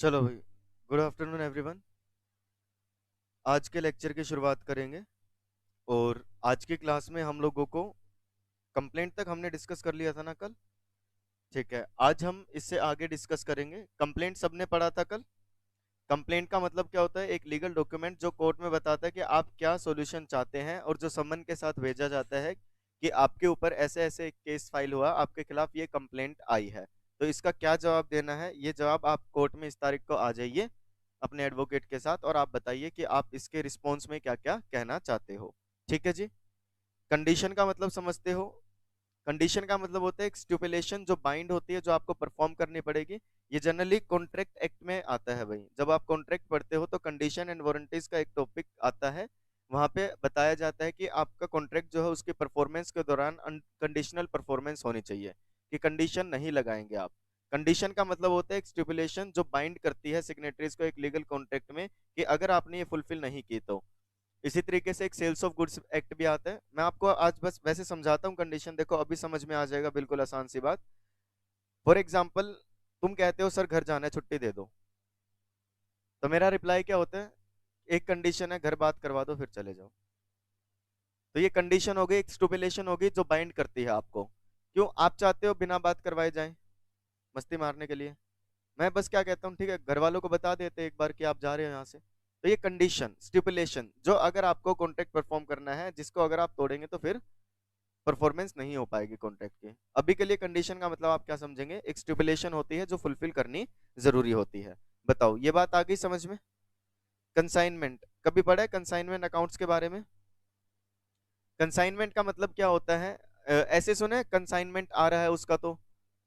चलो भाई। Good afternoon everyone. आज के लेक्चर की शुरुआत करेंगे। और आज की क्लास में हम लोगों को कंप्लेंट तक हमने डिस्कस कर लिया था ना कल। ठीक है, आज हम इससे आगे डिस्कस करेंगे। कंप्लेंट सबने पढ़ा था कल। कंप्लेंट का मतलब क्या होता है? एक लीगल डॉक्यूमेंट जो कोर्ट में बताता है कि आप क्या सॉल्यूशन चाहते हैं, और जो सम्मन के साथ भेजा जाता है कि आपके ऊपर ऐसे ऐसे केस फाइल हुआ, आपके खिलाफ ये कंप्लेंट आई है, तो इसका क्या जवाब देना है। ये जवाब आप कोर्ट में इस तारीख को आ जाइए अपने एडवोकेट के साथ, और आप बताइए कि आप इसके रिस्पॉन्स में क्या क्या कहना चाहते हो। ठीक है जी। कंडीशन का मतलब समझते हो? कंडीशन का मतलब होता है एक स्टिपुलेशन जो बाइंड होती है, जो आपको परफॉर्म करनी पड़ेगी। ये जनरली कॉन्ट्रैक्ट एक्ट में आता है भाई। जब आप कॉन्ट्रैक्ट पढ़ते हो तो कंडीशन एंड वारंटीज का एक टॉपिक आता है। वहां पे बताया जाता है कि आपका कॉन्ट्रैक्ट जो है उसकी परफॉर्मेंस के दौरान अनकंडीशनल परफॉर्मेंस होनी चाहिए, कि कंडीशन नहीं लगाएंगे आप। कंडीशन का मतलब होता है एक स्टिपुलेशन जो बाइंड करती है सिग्नेटरीज को एक लीगल कॉन्ट्रैक्ट में, कि अगर आपने ये फुलफिल नहीं की तो। इसी तरीके से एक सेल्स ऑफ गुड्स एक्ट भी आता है। मैं आपको आज बस वैसे समझाता हूँ कंडीशन, देखो अभी समझ में आ जाएगा, बिल्कुल आसान सी बात। फॉर एग्जाम्पल, तुम कहते हो सर घर जाना है, छुट्टी दे दो। तो मेरा रिप्लाई क्या होता है? एक कंडीशन है, घर बात करवा दो फिर चले जाओ। तो ये कंडीशन हो गई, एक स्टुपिलेशन होगी जो बाइंड करती है आपको। क्यों आप चाहते हो बिना बात करवाए जाए मस्ती मारने के लिए? मैं बस क्या कहता हूँ, ठीक है घर वालों को बता देते एक बार कि आप जा रहे हो यहाँ से। तो ये कंडीशन स्टिपुलेशन जो अगर आपको कॉन्ट्रैक्ट परफॉर्म करना है, जिसको अगर आप तोड़ेंगे तो फिर परफॉर्मेंस नहीं हो पाएगी कॉन्ट्रैक्ट की। अभी के लिए कंडीशन का मतलब आप क्या समझेंगे? एक स्टिपुलेशन होती है जो फुलफिल करनी जरूरी होती है। बताओ, ये बात आ गई समझ में? कंसाइनमेंट कभी पढ़ा है? कंसाइनमेंट अकाउंट्स के बारे में। कंसाइनमेंट का मतलब क्या होता है? ऐसे सुने कंसाइनमेंट आ रहा है उसका, तो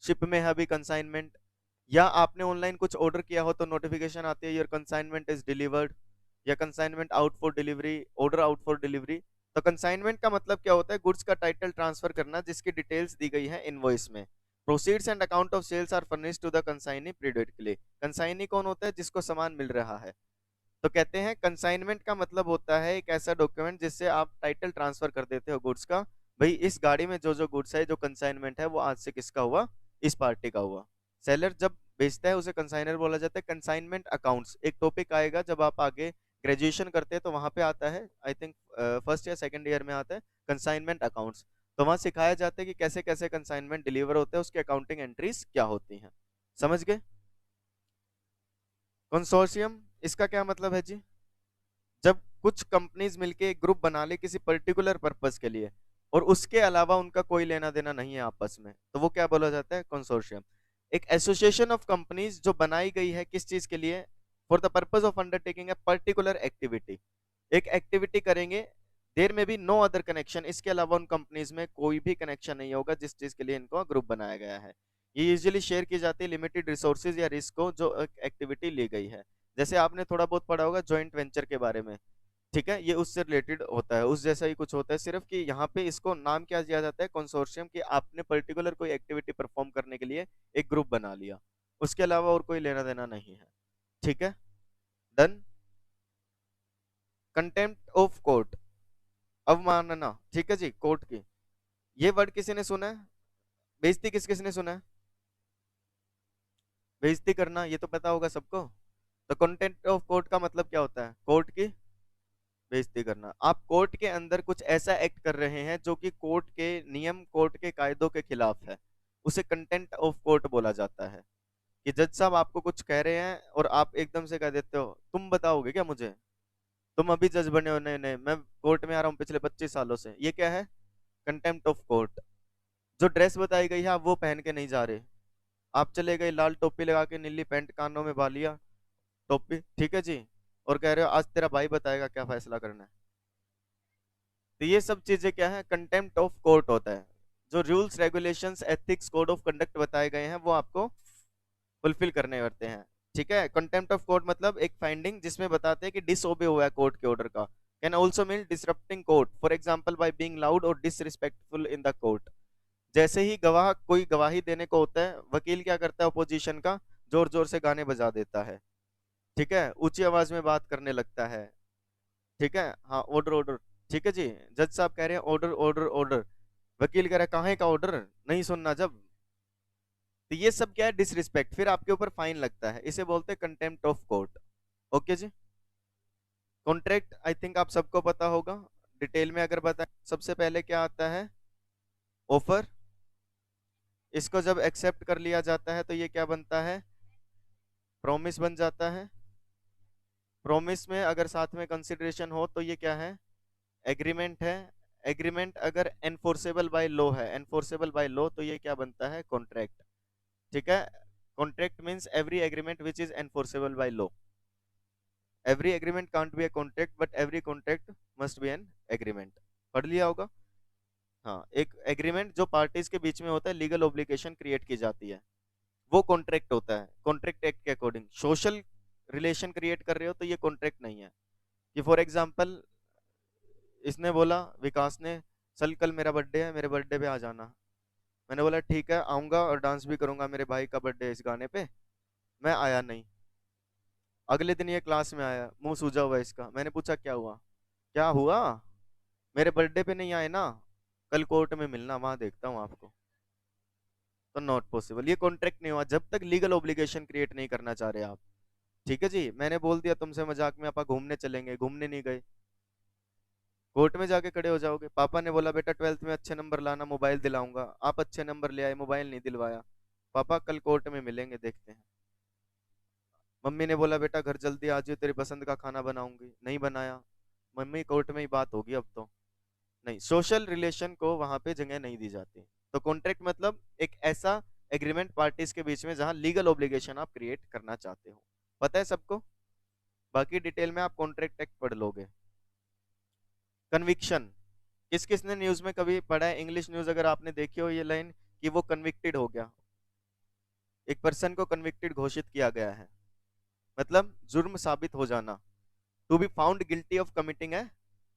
शिप में है अभी कंसाइनमेंट। या आपने ऑनलाइन कुछ ऑर्डर किया हो तो नोटिफिकेशन आती है योर कंसाइनमेंट इज डिलीवर्ड, या consignment out for delivery, order out for delivery. तो कंसाइनमेंट का मतलब क्या होता है? गुड्स का टाइटल ट्रांसफर करना जिसकी डिटेल्स दी गई है इनवॉइस में। Proceeds and account of sales are furnished to the consignee periodically. Consignee कौन होता है? जिसको सामान मिल रहा है। तो कहते हैं कंसाइनमेंट का मतलब होता है एक ऐसा डॉक्यूमेंट जिससे आप टाइटल ट्रांसफर कर देते हो गुड्स का। भाई इस गाड़ी में जो जो गुड्स है, जो कंसाइनमेंट है, वो आज से किसका हुआ? इस पार्टी का हुआ। सेलर जब बेचता है उसे कंसाइनर बोला जाता है। कंसाइनमेंट अकाउंट्स एक टॉपिक आएगा जब आप आगे ग्रेजुएशन करते हैं, तो वहां पे आता है, आई थिंक फर्स्ट या सेकंड ईयर में आता है कंसाइनमेंट अकाउंट्स। तो वहां सिखाया जाता है कि कैसे कैसे कंसाइनमेंट डिलीवर होते हैं, उसकी अकाउंटिंग एंट्रीज क्या होती हैं। समझ गए? कंसोर्शियम इसका क्या मतलब है जी? जब कुछ कंपनीज मिलके एक ग्रुप बना ले किसी पर्टिकुलर पर्पस के लिए, और उसके अलावा उनका कोई लेना देना नहीं है आपस में, तो वो क्या बोला जाता है? कंसोर्शियम। एक एसोसिएशन ऑफ कंपनीज जो बनाई गई है किस चीज के लिए? For the purpose of undertaking a particular activity. एक एक्टिविटी करेंगे, देर में भी नो अदर कनेक्शन, इसके अलावा उन कंपनीज में कोई भी कनेक्शन नहीं होगा जिस चीज के लिए इनको ग्रुप बनाया गया है। ये यूजुअली शेयर की जाती है लिमिटेड रिसोर्सेज या रिस्क को जो एक्टिविटी ली गई है। जैसे आपने थोड़ा बहुत पढ़ा होगा जॉइंट वेंचर के बारे में। ठीक है, ये उससे रिलेटेड होता है, उस जैसा ही कुछ होता है, सिर्फ कि यहाँ पे इसको नाम क्या दिया जाता है? कंसोर्शियम। कि आपने पर्टिकुलर कोई एक्टिविटी परफॉर्म करने के लिए एक ग्रुप बना लिया, उसके अलावा और कोई लेना देना नहीं है। ठीक है, डन। कंटेम्प्ट ऑफ कोर्ट, अवमानना, ठीक है जी, कोर्ट की। ये वर्ड किसी ने सुना है? बेइज्जती किस किसने सुना है? बेइज्जती करना, ये तो पता होगा सबको। तो कंटेम्प्ट ऑफ कोर्ट का मतलब क्या होता है? कोर्ट की बेइज्जती करना। आप कोर्ट के अंदर कुछ ऐसा एक्ट कर रहे हैं जो कि कोर्ट के नियम, कोर्ट के कायदों के खिलाफ है, उसे कंटेम्प्ट ऑफ कोर्ट बोला जाता है। कि जज साहब आपको कुछ कह रहे हैं और आप एकदम से कह देते हो तुम बताओगे क्या मुझे? तुम अभी जज बने हो? नहीं नहीं, मैं कोर्ट में आ रहा हूँ पिछले 25 सालों से। ये क्या है? Contempt of court. जो ड्रेस बताई गई है आप वो पहन के नहीं जा रहे, आप चले गए लाल टोपी लगा के, नीली पैंट, कानों में बालिया, टोपी, ठीक है जी, और कह रहे हो आज तेरा भाई बताएगा क्या फैसला करना है। तो ये सब चीजें क्या है? कंटेम्प्ट ऑफ कोर्ट होता है। जो rules regulations ethics code of conduct बताए गए हैं वो आपको फुलफिल करने पड़ते हैं। ठीक है, कंटेम्प्ट ऑफ कोर्ट मतलब एक फाइंडिंग जिसमें बताते हैं कि डिसओबे हुआ है कोर्ट के ऑर्डर का। Can also mean disrupting court, for example by being loud और डिसरिस्पेक्टफुल इन द कोर्ट। जैसे ही गवाह कोई गवाही देने को होता है, वकील क्या करता है? अपोजिशन का जोर जोर से गाने बजा देता है, ठीक है, ऊंची आवाज में बात करने लगता है। ठीक है, हाँ ऑर्डर ऑर्डर, ठीक है जी, जज साहब कह रहे हैं ऑर्डर ऑर्डर ऑर्डर, वकील कह रहा है कहाँ का ऑर्डर, नहीं सुनना जब। तो ये सब क्या है, डिसरिस्पेक्ट, फिर आपके ऊपर फाइन लगता है, इसे बोलते हैं कंटेम्प्ट ऑफ कोर्ट। ओके जी। कॉन्ट्रैक्ट आई थिंक आप सबको पता होगा, डिटेल में अगर बताएं, सबसे पहले क्या आता है, ऑफर। इसको जब एक्सेप्ट कर लिया जाता है तो ये क्या बनता है, प्रॉमिस बन जाता है। प्रॉमिस में अगर साथ में कंसिडरेशन हो तो ये क्या है, एग्रीमेंट है। एग्रीमेंट अगर एनफोर्सेबल बाय लॉ है, एनफोर्सेबल बाय लॉ, तो ये क्या बनता है, कॉन्ट्रैक्ट। ठीक है। Contract means every agreement which is enforceable by law. Every agreement can't be a contract but every contract must be an agreement. पढ़ लिया होगा। हाँ, एक एग्रीमेंट जो पार्टीज के बीच में होता है, लीगल ऑब्लिगेशन क्रिएट की जाती है, वो कॉन्ट्रैक्ट होता है। कॉन्ट्रैक्ट एक्ट के अकॉर्डिंग सोशल रिलेशन क्रिएट कर रहे हो तो ये कॉन्ट्रैक्ट नहीं है। कि फॉर एग्जांपल इसने बोला, विकास ने, चल कल मेरा बर्थडे है, मेरे बर्थडे पे आ जाना। मैंने बोला ठीक है आऊंगा और डांस भी करूंगा, मेरे भाई का बर्थडे है इस गाने पे। मैं आया नहीं। अगले दिन ये क्लास में आया, मुंह सूजा हुआ इसका। मैंने पूछा क्या हुआ, क्या हुआ, मेरे बर्थडे पे नहीं आए ना, कल कोर्ट में मिलना, वहां देखता हूँ आपको। तो नॉट पॉसिबल, ये कॉन्ट्रैक्ट नहीं हुआ जब तक लीगल ऑब्लिगेशन क्रिएट नहीं करना चाह रहे आप। ठीक है जी। मैंने बोल दिया तुमसे मजाक में, आप घूमने चलेंगे, घूमने नहीं गए, कोर्ट में जाके खड़े हो जाओगे। पापा ने बोला बेटा 12th में अच्छे नंबर लाना, मोबाइल दिलाऊंगा, आप अच्छे नंबर ले आए, मोबाइल नहीं दिलवाया। पापा कल कोर्ट में मिलेंगे, देखते हैं। मम्मी ने बोला बेटा घर जल्दी आ जाओ, तेरी पसंद का खाना बनाऊंगी, नहीं बनाया, मम्मी कोर्ट में ही बात होगी अब तो। नहीं, सोशल रिलेशन को वहां पे जगह नहीं दी जाती। तो कॉन्ट्रैक्ट मतलब एक ऐसा एग्रीमेंट पार्टीज के बीच में जहां लीगल ऑब्लिगेशन आप क्रिएट करना चाहते हो। पता है सबको। बाकी डिटेल में आप कॉन्ट्रैक्ट एक्ट पढ़ लोगे। कन्विक्शन, किस किस ने न्यूज में कभी पढ़ा है, इंग्लिश न्यूज अगर आपने देखी हो ये लाइन, कि वो कन्विक्टेड हो गया, एक पर्सन को कन्विक्टेड घोषित किया गया है, मतलब जुर्म साबित हो जाना। To be found guilty of committing है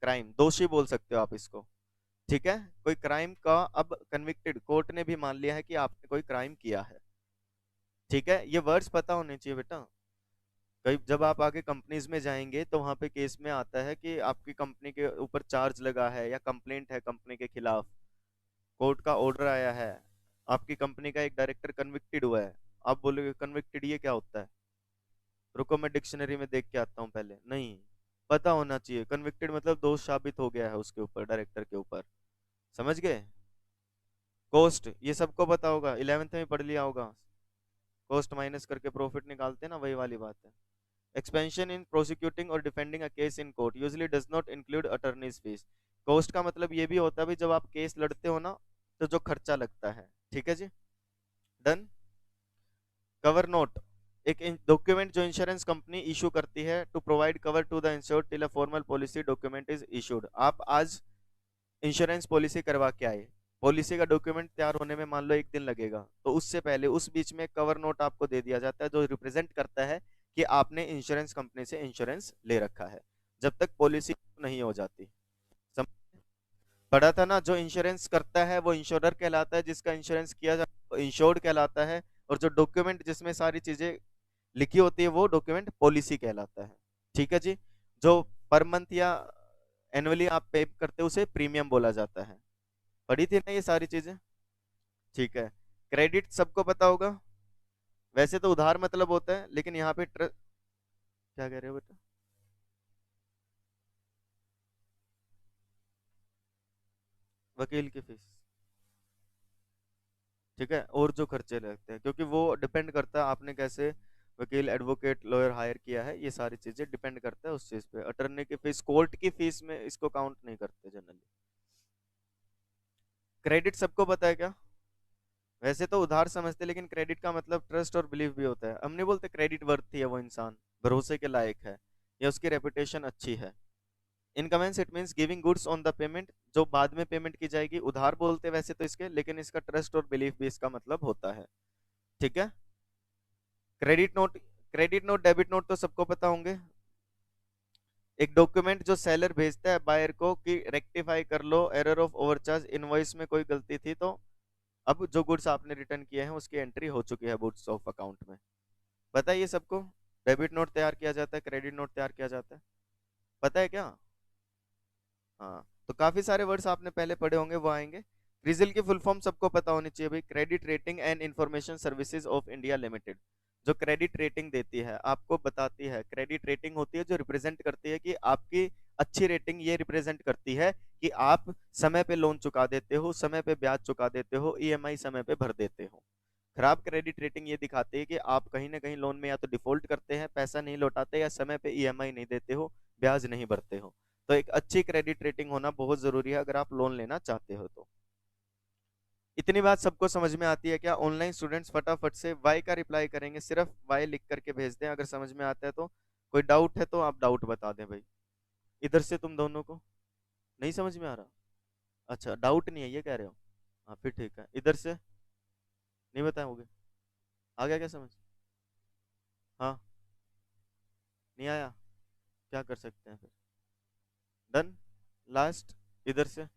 क्राइम, दोषी बोल सकते हो आप इसको। ठीक है। कोई क्राइम का अब कन्विक्टेड, कोर्ट ने भी मान लिया है कि आपने कोई क्राइम किया है। ठीक है, ये वर्ड्स पता होने चाहिए बेटा। कई जब आप आगे कंपनीज में जाएंगे तो वहां पे केस में आता है कि आपकी कंपनी के ऊपर चार्ज लगा है या कंप्लेंट है कंपनी के खिलाफ, कोर्ट का ऑर्डर आया है, आपकी कंपनी का एक डायरेक्टर कन्विक्टेड हुआ है। आप बोलोगे कन्विक्टेड ये क्या होता है, रुको मैं डिक्शनरी में देख के आता हूँ पहले। नहीं, पता होना चाहिए, कन्विक्टेड मतलब दोष साबित हो गया है उसके ऊपर, डायरेक्टर के ऊपर। समझ गए। कॉस्ट ये सबको पता होगा, 11th में पढ़ लिया होगा। कॉस्ट माइनस करके प्रॉफिट निकालते हैं ना, वही वाली बात है। एक्सपेंशन इन प्रोसिक्यूटिंग और defending a case in court usually does not include attorneys fees. Cost का मतलब ये भी होता है भी जब आप केस लड़ते हो ना, तो जो खर्चा लगता है। ठीक है जी। डन। कवर नोट, एक डॉक्यूमेंट जो इंश्योरेंस कंपनी इशू करती है to provide cover to the insured till a formal policy document is issued. आप आज इंश्योरेंस पॉलिसी करवा के आए, पॉलिसी का डॉक्यूमेंट तैयार होने में मान लो एक दिन लगेगा, तो उससे पहले उस बीच में कवर नोट आपको दे दिया जाता है जो रिप्रेजेंट करता है कि आपने इंश्योरेंस कंपनी से इंश्योरेंस ले रखा है, जब तक पॉलिसी नहीं हो जाती। पढ़ा था ना, जो इंश्योरेंस करता है वो इंश्योरर कहलाता है, जिसका इंश्योरेंस किया जाता है इंश्योर्ड कहलाता है, और जो डॉक्यूमेंट जिसमें सारी चीजें लिखी होती है वो डॉक्यूमेंट पॉलिसी कहलाता है। ठीक है जी। जो पर मंथ या एनुअली आप पे करते हो उसे प्रीमियम बोला जाता है। पढ़ी थी ना ये सारी चीजें। ठीक है। क्रेडिट सबको पता होगा, वैसे तो उधार मतलब होता है, लेकिन यहाँ पे क्या कह रहे हो बेटा, वकील की फीस। ठीक है, और जो खर्चे लगते हैं, क्योंकि वो डिपेंड करता है आपने कैसे वकील एडवोकेट लॉयर हायर किया है, ये सारी चीजें डिपेंड करता है उस चीज पे। अटर्नी की फीस, कोर्ट की फीस में इसको काउंट नहीं करते जनरली। क्रेडिट सबको पता है क्या, वैसे तो उधार समझते, लेकिन क्रेडिट का मतलब ट्रस्ट और बिलीव भी होता है। हम नहीं बोलते क्रेडिट वर्थ है वो इंसान, भरोसे के लायक है, या उसकी रेपुटेशन अच्छी है। इनकमेंस it means giving goods on the payment, जो बाद में पेमेंट की जाएगी, उधार बोलते वैसे तो इसके, लेकिन इसका ट्रस्ट और बिलीफ भी इसका मतलब होता है। ठीक है। Credit note, credit note debit note तो सबको पता होंगे। एक डॉक्यूमेंट जो सेलर भेजता है बायर को कि रेक्टिफाई कर लो एरर ऑफ ओवरचार्ज, इनवॉइस में कोई गलती थी तो अब जो गुड्स आपने रिटर्न किए हैं उसकी एंट्री हो चुकी है बुक्स ऑफ अकाउंट में। बताइए सबको। डेबिट नोट तैयार किया जाता है, क्रेडिट नोट तैयार किया जाता है, पता है क्या। हाँ, तो काफी सारे वर्ड्स आपने पहले पढ़े होंगे वो आएंगे। क्रिजिल की फुल फॉर्म सबको पता होनी चाहिए भाई, credit rating and information services of India limited. जो क्रेडिट रेटिंग देती है, आपको बताती है, क्रेडिट रेटिंग होती है जो रिप्रेजेंट करती है कि आपकी अच्छी रेटिंग ये रिप्रेजेंट करती है कि आप समय पे लोन चुका देते हो, समय पे ब्याज चुका देते हो, ईएमआई समय पे भर देते हो। खराब क्रेडिट रेटिंग ये दिखाती है कि आप कहीं ना कहीं लोन में या तो डिफॉल्ट करते हैं, पैसा नहीं लौटाते, या समय पे ईएमआई नहीं देते हो, ब्याज नहीं भरते हो। तो एक अच्छी क्रेडिट रेटिंग होना बहुत जरूरी है अगर आप लोन लेना चाहते हो तो। इतनी बात सबको समझ में आती है क्या? ऑनलाइन स्टूडेंट्स फटाफट से वाई का रिप्लाई करेंगे, सिर्फ वाई लिख करके भेज दें अगर समझ में आता है तो। कोई डाउट है तो आप डाउट बता दें भाई। इधर से तुम दोनों को नहीं समझ में आ रहा? अच्छा, डाउट नहीं है ये कह रहे हो? हाँ फिर ठीक है। इधर से नहीं बताओगे? आ गया क्या समझ? हाँ, नहीं आया? क्या कर सकते हैं फिर? डन। लास्ट। इधर से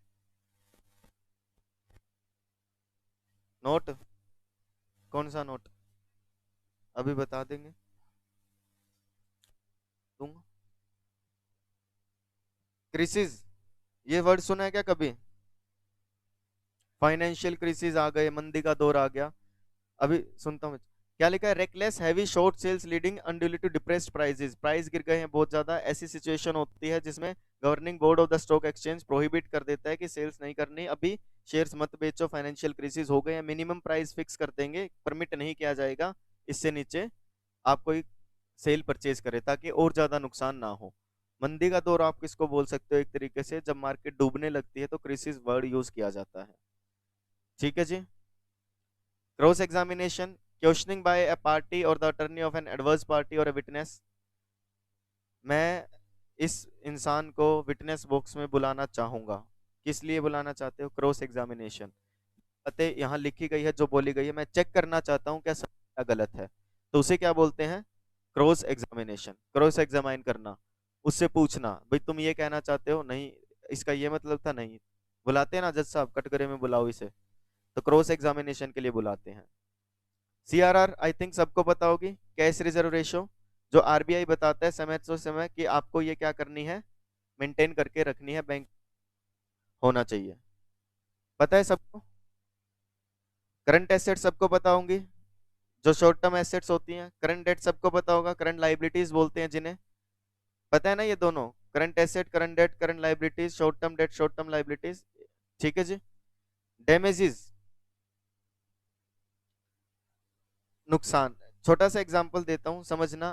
नोट। कौन सा नोट? अभी बता देंगे। तुम क्रिसिस, ये वर्ड सुना है क्या कभी? फाइनेंशियल क्रिसिस आ गए, मंदी का दौर आ गया। अभी सुनता हूँ। क्या लिखा है? Reckless heavy short sales leading unduly to depressed prices. Price गिर गए हैं बहुत ज्यादा, ऐसी सिचुएशन होती है जिसमें governing board of the stock exchange prohibit कर देता है कि सेल्स नहीं करनी, अभी शेयर्स मत बेचो, फाइनेंशियल क्राइसिस हो गए हैं, मिनिमम प्राइस फिक्स कर देंगे, परमिट नहीं किया जाएगा इससे नीचे आप कोई सेल परचेज करे, ताकि और ज्यादा नुकसान ना हो। मंदी का दौर आप किसको बोल सकते हो? एक तरीके से जब मार्केट डूबने लगती है तो क्राइसिस वर्ड यूज किया जाता है। ठीक है जी। Cross examination, questioning by a party और the attorney of an adverse party और अ विटनेस। मैं इस इंसान को विटनेस बॉक्स में बुलाना चाहूंगा। किस लिए बुलाना चाहते हो? Cross examination. बातें यहाँ लिखी गई है, जो बोली गई है, मैं चेक करना चाहता हूँ क्या सही या गलत है। तो उसे क्या बोलते हैं? Cross examination. क्रॉस एग्जामाइन करना, उससे पूछना भाई तुम ये कहना चाहते हो, नहीं इसका ये मतलब था, नहीं। बुलाते हैं ना जज साहब, कटघरे में बुलाओ इसे। तो क्रॉस एग्जामिनेशन के लिए बुलाते हैं। सीआरआर आई थिंक सबको पता होगी, कैश रिजर्व रेशो, जो आरबीआई बताता है समय से समय कि आपको ये क्या करनी है, मेंटेन करके रखनी है, बैंक होना चाहिए। पता है सबको? करंट एसेट सबको पता होंगी, जो शॉर्ट टर्म एसेट्स होती हैं। करंट डेट सबको पता होगा, करंट लाइबिलिटीज बोलते हैं जिन्हें। पता है ना ये दोनों? Current asset current debt, current liabilities, short term debt short term liabilities. ठीक है जी। डैमेजेस, नुकसान। छोटा सा एग्जांपल देता हूं, समझना।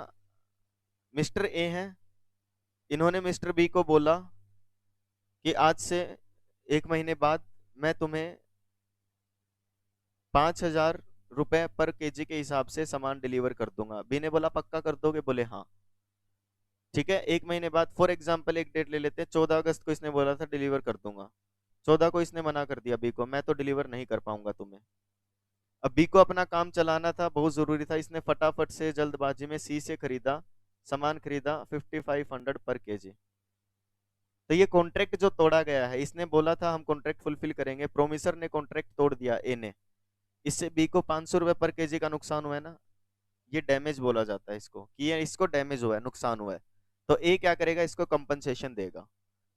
मिस्टर ए हैं, इन्होंने मिस्टर बी को बोला कि आज से 1 महीने बाद मैं तुम्हें 5,000 रुपए पर केजी के हिसाब से सामान डिलीवर कर दूंगा। बी ने बोला पक्का कर दोगे? बोले हाँ। ठीक है, 1 महीने बाद, फॉर एग्जाम्पल एक डेट ले लेते हैं, 14 अगस्त को इसने बोला था डिलीवर कर दूंगा। 14 को इसने मना कर दिया बी को, मैं तो डिलीवर नहीं कर पाऊंगा तुम्हें। अब बी को अपना काम चलाना था, बहुत जरूरी था, इसने फटाफट से जल्दबाजी में सी से खरीदा, सामान खरीदा 5500 पर केजी। तो ये कॉन्ट्रैक्ट जो तोड़ा गया है, इसने बोला था हम कॉन्ट्रैक्ट फुलफिल करेंगे, प्रोमिसर ने कॉन्ट्रैक्ट तोड़ दिया ए ने, इससे बी को 500 रुपए पर केजी का नुकसान हुआ है ना। ये डैमेज बोला जाता है इसको, कि ये इसको डैमेज हुआ है, नुकसान हुआ है। तो ए क्या करेगा? इसको कंपनसेशन देगा।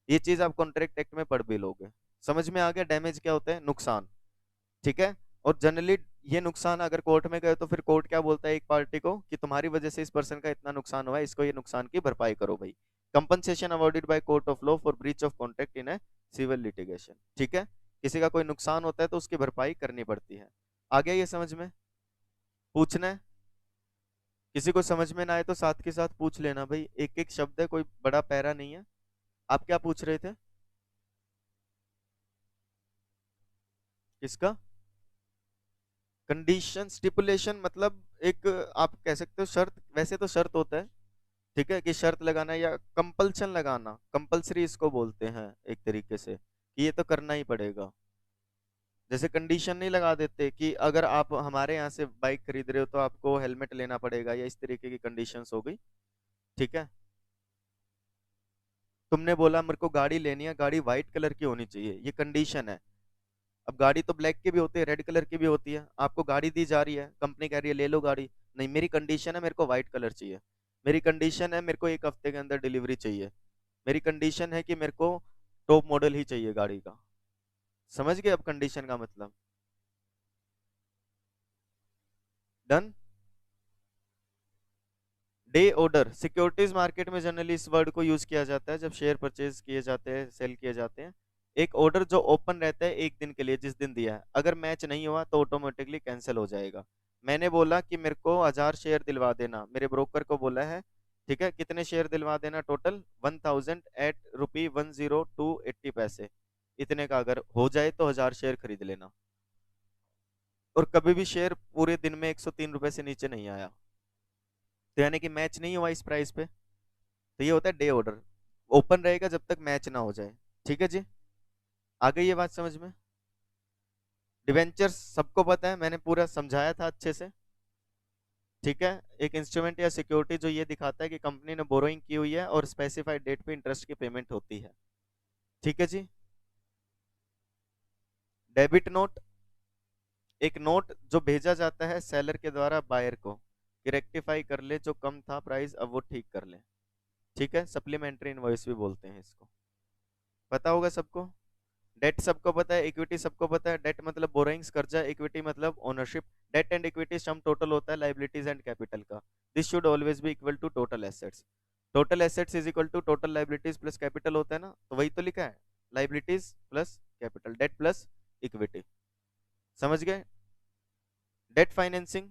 ये चीज आप कॉन्ट्रैक्ट एक्ट में पढ़ भी लोगे। समझ में आ गया डैमेज क्या होता है? नुकसान। ठीक है। और जनरली ये नुकसान अगर कोर्ट में गए तो फिर कोर्ट क्या बोलता है एक पार्टी को, कि तुम्हारी वजह से इस पर्सन का इतना नुकसान हुआ है, इसको ये नुकसान की भरपाई करो भाई। Compensation awarded by court of law for breach of contract in a civil litigation. ठीक है। किसी का कोई नुकसान होता है तो उसकी भरपाई करनी पड़ती है। आ गया ये समझ में? पूछना है? किसी को समझ में ना आए तो साथ के साथ पूछ लेना भाई, एक एक शब्द है, कोई बड़ा पैरा नहीं है। आप क्या पूछ रहे थे? किसका? कंडीशन स्टिपुलेशन मतलब एक, आप कह सकते हो शर्त, वैसे तो शर्त होता है। ठीक है, कि शर्त लगाना या कंपल्शन लगाना, कंपल्सरी इसको बोलते हैं एक तरीके से, कि ये तो करना ही पड़ेगा। जैसे कंडीशन नहीं लगा देते कि अगर आप हमारे यहाँ से बाइक खरीद रहे हो तो आपको हेलमेट लेना पड़ेगा, या इस तरीके की कंडीशंस हो गई। ठीक है। तुमने बोला मेरे को गाड़ी लेनी है, गाड़ी व्हाइट कलर की होनी चाहिए, ये कंडीशन है। अब गाड़ी तो ब्लैक की भी होती है, रेड कलर की भी होती है, आपको गाड़ी दी जा रही है, कंपनी कह रही है ले लो गाड़ी। नहीं, मेरी कंडीशन है मेरे को व्हाइट कलर चाहिए। मेरी कंडीशन है मेरे को 1 हफ्ते के अंदर डिलीवरी चाहिए। मेरी कंडीशन है कि मेरे को टॉप मॉडल ही चाहिए गाड़ी का। समझ गए अब कंडीशन का मतलब? Done. Day order securities market में जनरली इस वर्ड को यूज किया जाता है जब शेयर परचेज किए जाते हैं, सेल किए जाते हैं। एक ऑर्डर जो ओपन रहता है एक दिन के लिए, जिस दिन दिया है, अगर मैच नहीं हुआ तो ऑटोमेटिकली कैंसिल हो जाएगा। मैंने बोला कि मेरे को 1000 शेयर दिलवा देना, मेरे ब्रोकर को बोला है, ठीक है, कितने शेयर दिलवा देना टोटल? 1000 एट रुपी 10280 पैसे। इतने का अगर हो जाए तो 1000 शेयर खरीद लेना। और कभी भी शेयर पूरे दिन में 103 रुपए से नीचे नहीं आया, तो यानी कि मैच नहीं हुआ इस प्राइस पे, तो ये होता है डे ऑर्डर। ओपन रहेगा जब तक मैच ना हो जाए। ठीक है जी, आ गई ये बात समझ में? डिवेंचर्स सबको पता है, मैंने पूरा समझाया था अच्छे से। ठीक है, एक इंस्ट्रूमेंट या सिक्योरिटी जो ये दिखाता है कि कंपनी ने बोरोइंग की हुई है और स्पेसिफाइड डेट पे इंटरेस्ट की पेमेंट होती है। ठीक है जी। डेबिट नोट, एक नोट जो भेजा जाता है सेलर के द्वारा बायर को कि रेक्टिफाई कर ले, जो कम था प्राइस अब वो ठीक कर ले। ठीक है, सप्लीमेंट्री इनवॉइस भी बोलते हैं इसको, पता होगा सबको। डेट सबको पता है, इक्विटी सबको पता है। डेट मतलब बोरोइंग्स, कर्जा, इक्विटी मतलब ownership. Debt and equity sum total होता है लाइबिलिटीज एंड कैपिटल का। This should always be equal to total assets. Total assets is equal to total liabilities plus capital होता है ना, तो वही तो लिखा है, liabilities plus capital, debt plus equity. समझ गए? डेट फाइनेंसिंग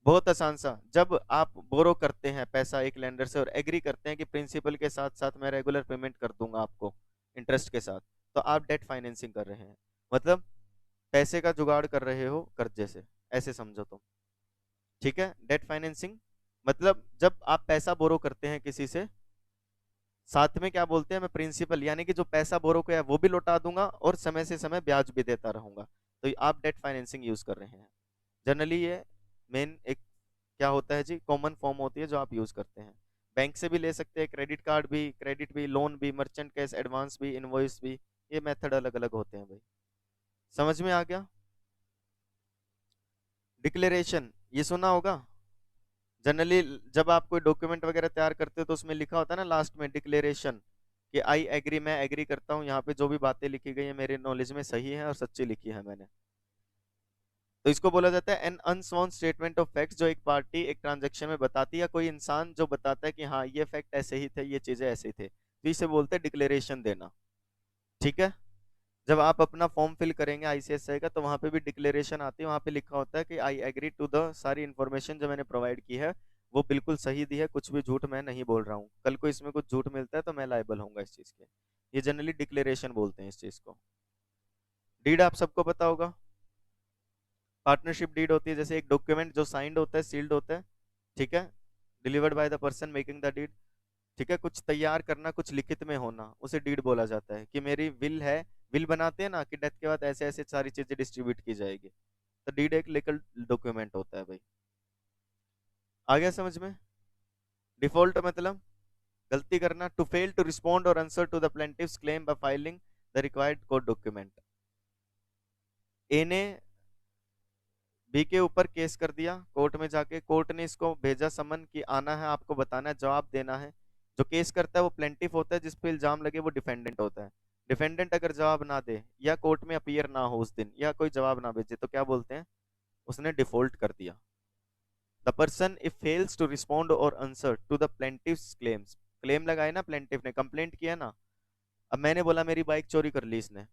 बहुत आसान सा, जब आप बोरो करते हैं पैसा एक लेंडर से और एग्री करते हैं कि प्रिंसिपल के साथ साथ मैं रेगुलर पेमेंट कर दूंगा आपको इंटरेस्ट के साथ, तो आप डेट फाइनेंसिंग कर रहे हैं। मतलब पैसे का जुगाड़ कर रहे हो कर्जे से, ऐसे समझो तुम। ठीक है, डेट फाइनेंसिंग मतलब जब आप पैसा बोरो करते हैं किसी से, साथ में क्या बोलते हैं, मैं प्रिंसिपल यानी कि जो पैसा बोरो किया है वो भी लौटा दूंगा और समय से समय ब्याज भी देता रहूंगा, तो आप डेट फाइनेंसिंग यूज कर रहे हैं। जनरली ये मेन एक क्या होता है जी, कॉमन फॉर्म होती है जो आप यूज करते हैं। बैंक से भी ले सकते हैं, क्रेडिट कार्ड भी, क्रेडिट भी, लोन भी, मर्चेंट कैश एडवांस भी, इनवॉइस भी, ये मेथड अलग अलग होते हैं भाई। समझ में आ गया? डिक्लेरेशन ये सुना होगा जनरली, जब आप कोई डॉक्यूमेंट वगैरह तैयार करते हो तो उसमें लिखा होता है ना लास्ट में डिक्लेरेशन, कि आई एग्री, मैं एग्री करता हूँ, यहाँ पे जो भी बातें लिखी गई है मेरे नॉलेज में सही है और सच्ची लिखी है मैंने। तो इसको बोला जाता है एन अनस्worn स्टेटमेंट ऑफ फैक्ट्स, जो एक पार्टी एक ट्रांजेक्शन में बताती है, या कोई इंसान जो बताता है कि हाँ ये फैक्ट ऐसे ही थे, ये चीजें ऐसे थे, तो इसे बोलते हैं डिक्लेरेशन देना। ठीक है, जब आप अपना फॉर्म फिल करेंगे आईसीएसआई का, तो वहां पे भी डिक्लेरेशन आती है, वहां पे लिखा होता है कि आई एग्री टू द सारी इन्फॉर्मेशन जो मैंने प्रोवाइड की है वो बिल्कुल सही दी है, कुछ भी झूठ मैं नहीं बोल रहा हूँ, कल को इसमें कुछ झूठ मिलता है तो मैं लायबल होऊंगा इस चीज के। ये जनरली डिक्लेरेशन बोलते हैं इस चीज को। डीड आप सबको पता होगा, पार्टनरशिप डीड होती है जैसे एक डॉक्यूमेंट जो साइंड होता है, सील्ड होता है। ठीक है, delivered by the person making the deed. ठीक है, कुछ तैयार करना, कुछ लिखित में होना, उसे डीड बोला जाता है, कि मेरी विल है, विल बनाते हैं ना कि डेथ के बाद ऐसे ऐसे सारी चीजें डिस्ट्रीब्यूट की जाएगी, तो डीड एक लीगल डॉक्यूमेंट होता है भाई। आ गया समझ में? डिफॉल्ट मतलब गलती करना, टू फेल टू रिस्पॉन्ड और answer to the plaintiff's claim by filing the required court document. A ने बी के ऊपर केस कर दिया कोर्ट में जाके, कोर्ट ने इसको भेजा समन कि आना है, आपको बताना है, जवाब देना है। जो केस करता है वो प्लेंटिफ होता है, जिस पे इल्जाम लगे वो डिफेंडेंट होता है। डिफेंडेंट अगर जवाब ना दे या कोर्ट में अपीयर ना हो उस दिन या कोई जवाब ना भेजे, तो क्या बोलते हैं, उसने डिफॉल्ट कर दिया। The person if fails to respond और answer to the plaintiff's claims, claim लगाए ना प्लेंटिफ ने, कंप्लेंट किया ना, अब मैंने बोला मेरी बाइक चोरी कर ली इसने,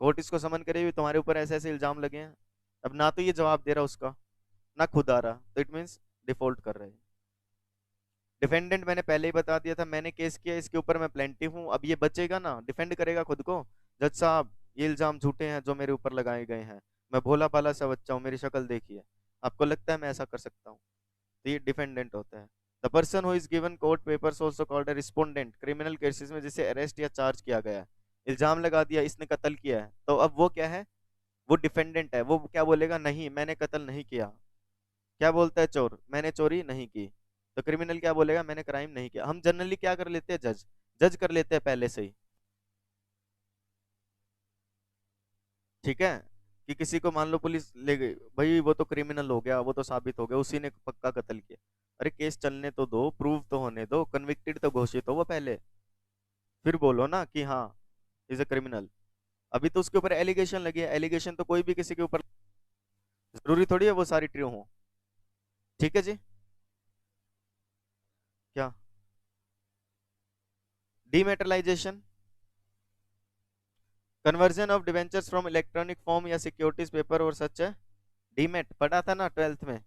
कोर्ट इसको समन करे हुए तुम्हारे ऊपर ऐसे ऐसे इल्जाम लगे हैं, अब ना तो ये जवाब दे रहा उसका, ना खुद आ रहा, तो इट मीन्स डिफॉल्ट कर रहे हैं। डिफेंडेंट मैंने पहले ही बता दिया था, मैंने केस किया इसके ऊपर, मैं प्लेंटिफ हूँ, अब ये बचेगा ना, डिफेंड करेगा खुद को। जज साहब ये इल्जाम झूठे हैं जो मेरे ऊपर लगाए गए हैं, मैं भोला भाला सा बच्चा हूँ, मेरी शक्ल देखिए, आपको लगता है मैं ऐसा कर सकता हूँ? तो ये डिफेंडेंट होता है। The person who is given court papers also called a respondent, criminal cases में जिसे अरेस्ट या चार्ज किया गया है, इल्जाम लगा दिया इसने कत्ल किया है, तो अब वो क्या है, वो डिफेंडेंट है, वो क्या बोलेगा, नहीं मैंने कत्ल नहीं किया। क्या बोलता है चोर, मैंने चोरी नहीं की। तो क्रिमिनल क्या बोलेगा, मैंने क्राइम नहीं किया। हम जनरली क्या कर लेते हैं, जज जज कर लेते हैं पहले से ही। ठीक है, कि किसी को मान लो पुलिस ले गई, भाई वो तो क्रिमिनल हो गया, वो तो साबित हो गया, उसी ने पक्का कत्ल किया। अरे केस चलने तो दो, प्रूव तो होने दो, कन्विक्टेड तो घोषित हो वो पहले, फिर बोलो ना कि हाँ इज अ क्रिमिनल। अभी तो उसके ऊपर एलिगेशन लगी है, एलिगेशन तो कोई भी किसी के ऊपर, जरूरी थोड़ी है वो सारी ट्रू हो। ठीक है जी। क्या? Dematerialisation, conversion of debentures from electronic form या सिक्योरिटीज पेपर और सच है। डीमेट पढ़ा था ना 12th में।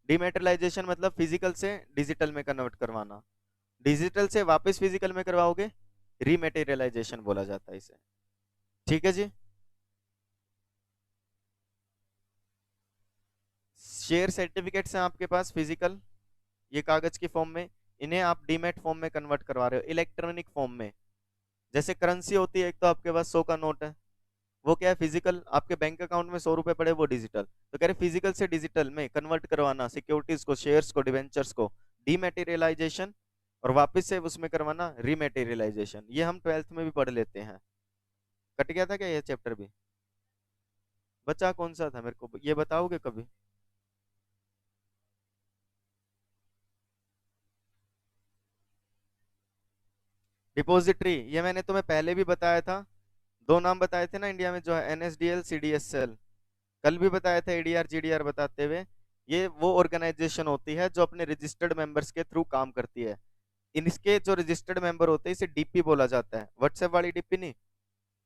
डीमेटलाइजेशन मतलब फिजिकल से डिजिटल में कन्वर्ट करवाना, डिजिटल से वापस फिजिकल में करवाओगे, रीमेटेरियलाइजेशन बोला जाता है इसे। ठीक है जी। शेयर सर्टिफिकेट्स हैं आपके पास फिजिकल, ये कागज की फॉर्म में, इन्हें आप डीमेट फॉर्म में कन्वर्ट करवा रहे हो, इलेक्ट्रॉनिक फॉर्म में। जैसे करेंसी होती है, एक तो आपके पास 100 का नोट है, वो क्या है फिजिकल, आपके बैंक अकाउंट में 100 रुपए पड़े वो डिजिटल, तो कह रहे फिजिकल से डिजिटल में कन्वर्ट करवाना, सिक्योरिटीज को, शेयर्स को, डिवेंचर्स को, डीमेटेरियलाइजेशन, और वापस से उसमें करवाना रीमेटेरियलाइजेशन। ये हम 12th में भी पढ़ लेते हैं। कट गया था क्या ये चैप्टर भी? बचा कौन सा था मेरे को ये बताओगे कभी? डिपॉजिटरी, ये मैंने तुम्हें पहले भी बताया था, दो नाम बताए थे ना इंडिया में, जो है एनएसडीएल, सीडीएसएल। कल भी बताया था एडीआर जीडीआर बताते हुए। ये वो ऑर्गेनाइजेशन होती है जो अपने रजिस्टर्ड मेंबर्स के थ्रू काम करती है। इनके जो रजिस्टर्ड मेंबर होते हैं इसे डीपी बोला जाता है, व्हाट्सएप वाली डीपी नहीं,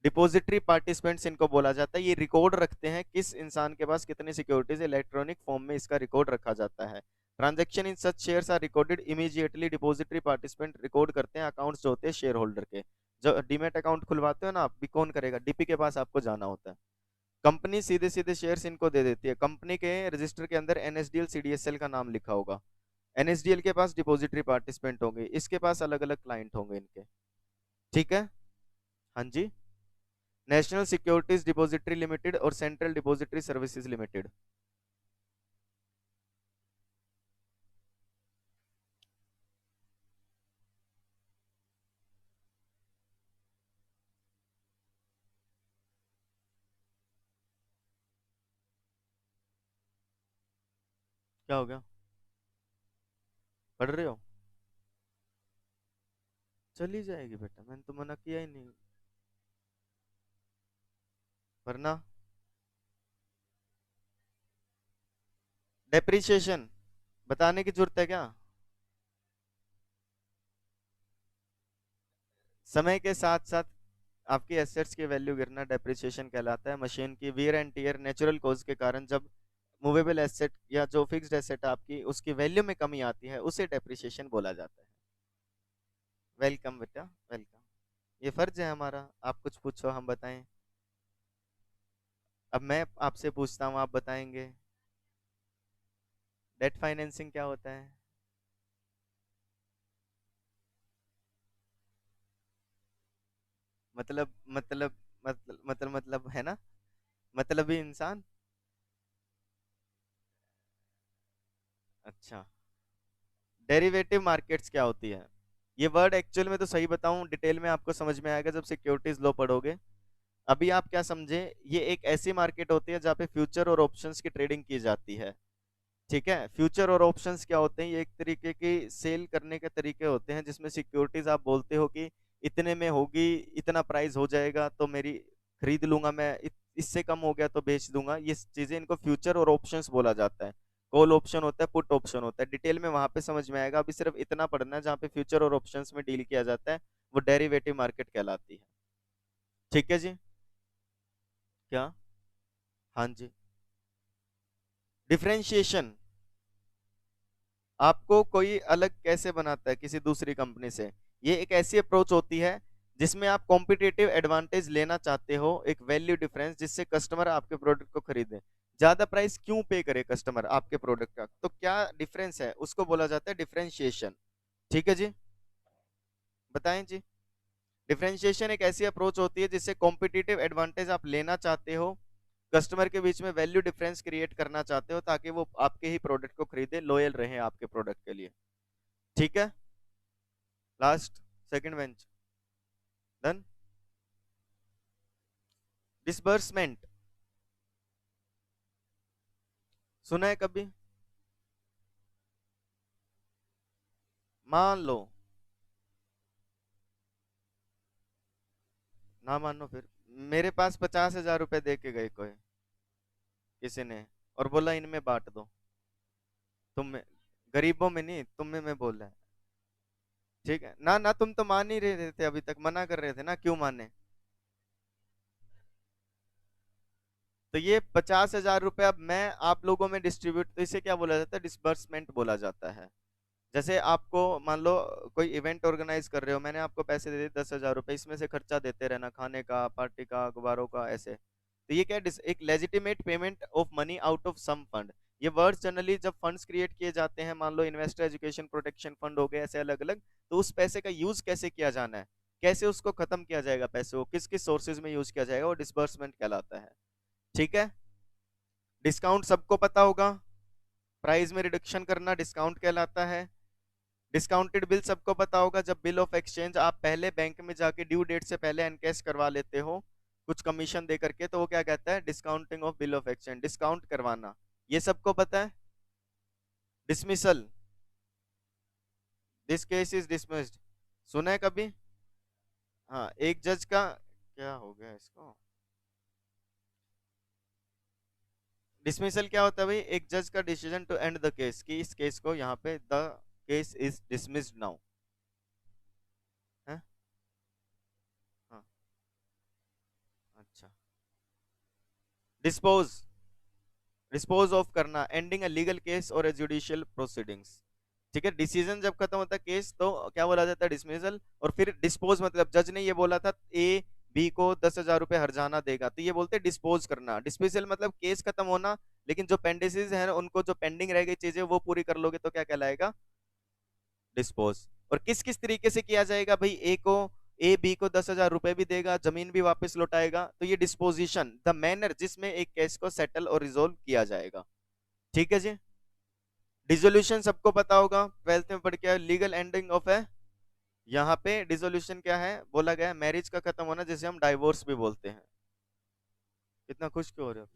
डिपॉजिटरी पार्टिसिपेंट्स इनको बोला जाता है। ये रिकॉर्ड रखते हैं किस इंसान के पास कितनी सिक्योरिटीज, इलेक्ट्रॉनिक फॉर्म में इसका रिकॉर्ड रखा जाता है। Transaction in such shares are recorded immediately, depository participant record करते हैं अकाउंट्स जो होते हैं शेयर होल्डर के। जो डीमेट अकाउंट खुलवाते हो ना आप भी, कौन करेगा? डीपी के पास आपको जाना होता है। कंपनी सीधे सीधे शेयर्स इनको दे देती है, कंपनी के रजिस्टर के अंदर एनएसडीएल सीडीएसएल का नाम लिखा होगा। एनएसडीएल के पास डिपॉजिटरी पार्टिसिपेंट होंगे, इसके पास अलग अलग क्लाइंट होंगे इनके। ठीक है। हाँ जी। नेशनल सिक्योरिटीज डिपॉजिटरी लिमिटेड और सेंट्रल डिपॉजिटरी सर्विसेज लिमिटेड। क्या हो गया? पढ़ रहे हो? चली जाएगी बेटा, मैंने तो मना किया ही नहीं। वरना डेप्रिसिएशन बताने की जरूरत है क्या? समय के साथ साथ आपकी एसेट्स की वैल्यू गिरना डेप्रिसिएशन कहलाता है। मशीन की wear and tear natural cause के कारण जब मूवेबल एसेट या जो फिक्स्ड एसेट आपकी उसकी वैल्यू में कमी आती है उसे डेप्रिसिएशन बोला जाता है। वेलकम बेटा, वेलकम। ये फर्ज है हमारा, आप कुछ पूछो हम बताएं। अब मैं आपसे पूछता हूँ, आप बताएंगे। डेट फाइनेंसिंग क्या होता है? मतलब है ना, मतलब ही इंसान। अच्छा। डेरिवेटिव मार्केट्स क्या होती है? ये वर्ड एक्चुअल में तो सही बताऊं डिटेल में आपको समझ में आएगा जब सिक्योरिटीज लॉ पढ़ोगे। अभी आप क्या समझे, ये एक ऐसी मार्केट होती है जहाँ पे फ्यूचर और ऑप्शंस की ट्रेडिंग की जाती है। ठीक है, फ्यूचर और ऑप्शंस क्या होते हैं? ये एक तरीके की सेल करने के तरीके होते हैं जिसमें सिक्योरिटीज आप बोलते हो कि इतने में होगी, इतना प्राइस हो जाएगा तो मेरी खरीद लूंगा मैं, इससे कम हो गया तो बेच दूंगा। ये चीजें, इनको फ्यूचर और ऑप्शंस बोला जाता है। कॉल ऑप्शन होता है, पुट ऑप्शन होता है, डिटेल में वहां पे समझ में आएगा। अभी सिर्फ इतना पढ़ना है, जहाँ पे फ्यूचर और ऑप्शंस में डील किया जाता है वो डेरिवेटिव मार्केट कहलाती है। ठीक है जी। क्या? हाँ जी। डिफरेंशिएशन, आपको कोई अलग कैसे बनाता है किसी दूसरी कंपनी से? ये एक ऐसी अप्रोच होती है जिसमें आप कॉम्पिटिटिव एडवांटेज लेना चाहते हो, एक वैल्यू डिफरेंस, जिससे कस्टमर आपके प्रोडक्ट को खरीदे। ज्यादा प्राइस क्यों पे करे कस्टमर आपके प्रोडक्ट का, तो क्या डिफरेंस है, उसको बोला जाता है डिफरेंशिएशन। ठीक है जी। बताएं जी। डिफरेंशिएशन एक ऐसी अप्रोच होती है जिससे कॉम्पिटिटिव एडवांटेज आप लेना चाहते हो, कस्टमर के बीच में वैल्यू डिफरेंस क्रिएट करना चाहते हो ताकि वो आपके ही प्रोडक्ट को खरीदे, लॉयल रहे आपके प्रोडक्ट के लिए। ठीक है। Last, second bench, done. Disbursement सुना है कभी? मान लो ना मानो फिर। मेरे पास 50,000 रुपए दे के गए कोई, किसी ने, और बोला इनमें बांट दो। तुम में, गरीबों में नहीं, तुम में बोल रहा है। ठीक है ना, ना तुम तो मान ही रहे थे, अभी तक मना कर रहे थे ना, क्यों माने। तो ये 50,000 रुपए अब मैं आप लोगों में डिस्ट्रीब्यूट, तो इसे क्या बोला जाता है, डिसबर्समेंट बोला जाता है। जैसे आपको मान लो कोई इवेंट ऑर्गेनाइज कर रहे हो, मैंने आपको पैसे दे दिए 10,000 रुपए, इसमें से खर्चा देते रहना, खाने का, पार्टी का, अखबारों का, ऐसे। तो ये क्या है, एक legitimate payment of money out of some fund. ये वर्ड्स जनरली जब फंड्स क्रिएट किए जाते हैं, मान लो इन्वेस्टर एजुकेशन प्रोटेक्शन फंड हो गए, ऐसे अलग अलग, तो उस पैसे का यूज कैसे किया जाना है, कैसे उसको खत्म किया जाएगा, पैसे को किस किस सोर्सेज में यूज किया जाएगा, वो डिसबर्समेंट कहलाता है। ठीक है। डिस्काउंट सबको पता होगा, प्राइस में रिडक्शन करना डिस्काउंट कहलाता है। डिस्काउंटेड बिल सबको पता होगा, जब बिल ऑफ एक्सचेंज आप पहले बैंक में जाके ड्यू डेट से पहले एनकैश करवा लेते हो कुछ कमीशन दे करके, तो वो क्या कहता है, discounting of bill of exchange, discount करवाना। ये सबको पता है। Dismissal, this case is dismissed, सुना है कभी। हाँ, एक जज का, क्या हो गया इसको, डिसमिसल क्या होता है भाई, एक जज का decision to end the case, कि इस केस को यहाँ पे the case is dismissed now है। हाँ। अच्छा। डिस्पोज, डिस्पोज ऑफ करना, एंडिंग अ लीगल केस और ए जुडिशियल प्रोसीडिंग्स। ठीक है, डिसीजन जब खत्म होता है केस, तो क्या बोला जाता है, डिसमिसल। और फिर डिस्पोज मतलब जज ने ये बोला था ए बी को 10,000 रुपए हर्जाना देगा, तो ये बोलते हैं डिस्पोज करना। डिसमिसल मतलब केस खत्म होना, लेकिन जो पेंडिसेस है उनको, जो पेंडिंग रह गई चीजें वो पूरी कर लोगे तो क्या कहलाएगा, डिस्पोज। और किस किस तरीके से किया जाएगा भाई, ए बी को 10,000 रुपए भी देगा, जमीन भी वापस लौटाएगा, तो ये डिस्पोजिशन, द मैनर जिसमें एक केस को सेटल और रिजोल्व किया जाएगा। ठीक है जी। डिसोल्यूशन सबको पता होगा, 12th में पढ़ के, लीगल एंडिंग ऑफ है। यहाँ पे डिसोल्यूशन क्या है, बोला गया है मैरिज का खत्म होना, जिसे हम डाइवोर्स भी बोलते हैं। कितना खुश क्यों हो रहे हो।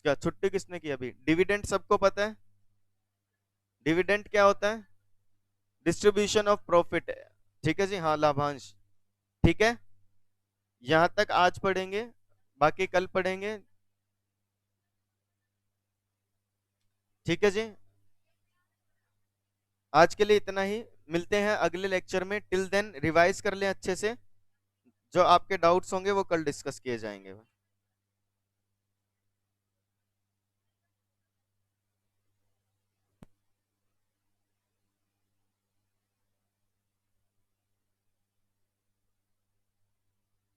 क्या छुट्टी किसने की अभी, डिविडेंड सबको पता है। डिविडेंड क्या होता है, डिस्ट्रीब्यूशन ऑफ प्रॉफिट। ठीक है जी, हाँ, लाभांश। ठीक है, यहां तक आज पढ़ेंगे, बाकी कल पढ़ेंगे। ठीक है जी, आज के लिए इतना ही, मिलते हैं अगले लेक्चर में। टिल देन रिवाइज कर लें अच्छे से, जो आपके डाउट्स होंगे वो कल डिस्कस किए जाएंगे।